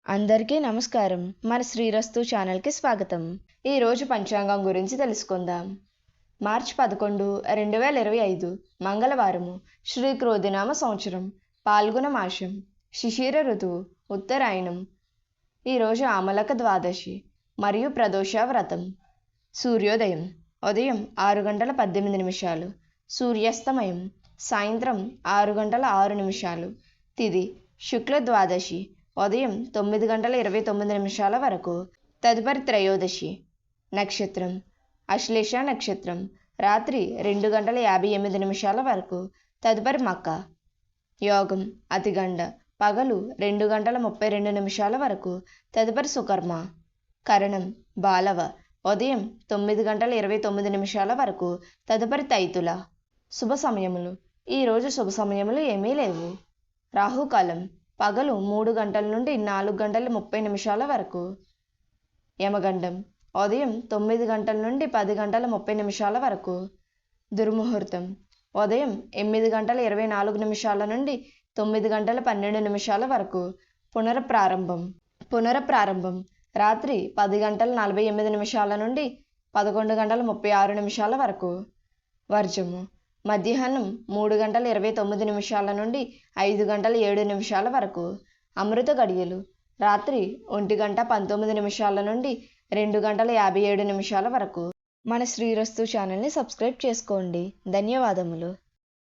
అందరికీ నమస్కారం. మన శ్రీరస్తు ఛానల్కి స్వాగతం. ఈరోజు పంచాంగం గురించి తెలుసుకుందాం. మార్చి 11, 2025 మంగళవారము. శ్రీ క్రోధినామ సంవత్సరం, పాల్గొన మాసం, శిశిర ఋతువు, ఉత్తరాయణం. ఈరోజు ఆమలక ద్వాదశి మరియు ప్రదోష వ్రతం. సూర్యోదయం ఉదయం 6 గంటల 18 నిమిషాలు, సూర్యాస్తమయం సాయంత్రం 6 గంటల 6 నిమిషాలు. తిథి శుక్ల ద్వాదశి ఉదయం 9 గంటల 29 నిమిషాల వరకు, తదుపరి త్రయోదశి. నక్షత్రం అశ్లేష నక్షత్రం, రాత్రి 2 గంటల 58 నిమిషాల వరకు, తదుపరి మక. యోగం అతిగండ, పగలు 2 గంటల 32 నిమిషాల వరకు, తదుపరి సుకర్మ. కరణం బాలవ, ఉదయం 9 గంటల 29 నిమిషాల వరకు, తదుపరి తైతుల. శుభ సమయములు. ఈరోజు శుభ సమయములు ఏమీ లేవు. రాహుకాలం పగలు 3 గంటల నుండి 4 గంటల 30 నిమిషాల వరకు. యమగండం ఉదయం 9 గంటల నుండి 10 గంటల 30 నిమిషాల వరకు. దుర్ముహూర్తం ఉదయం 8 గంటల 24 నిమిషాల నుండి 9 గంటల 12 నిమిషాల వరకు. పునరప్రారంభం రాత్రి 10 గంటల 48 నిమిషాల నుండి 11 గంటల 36 నిమిషాల వరకు. వర్జము మధ్యాహ్నం 3 గంటల 29 నిమిషాల నుండి 5 గంటల 7 నిమిషాల వరకు. అమృత గడియలు రాత్రి 1 గంట 19 నిమిషాల నుండి 2 గంటల 57 నిమిషాల వరకు. మన శ్రీరస్తు ఛానల్ని సబ్స్క్రైబ్ చేసుకోండి. ధన్యవాదములు.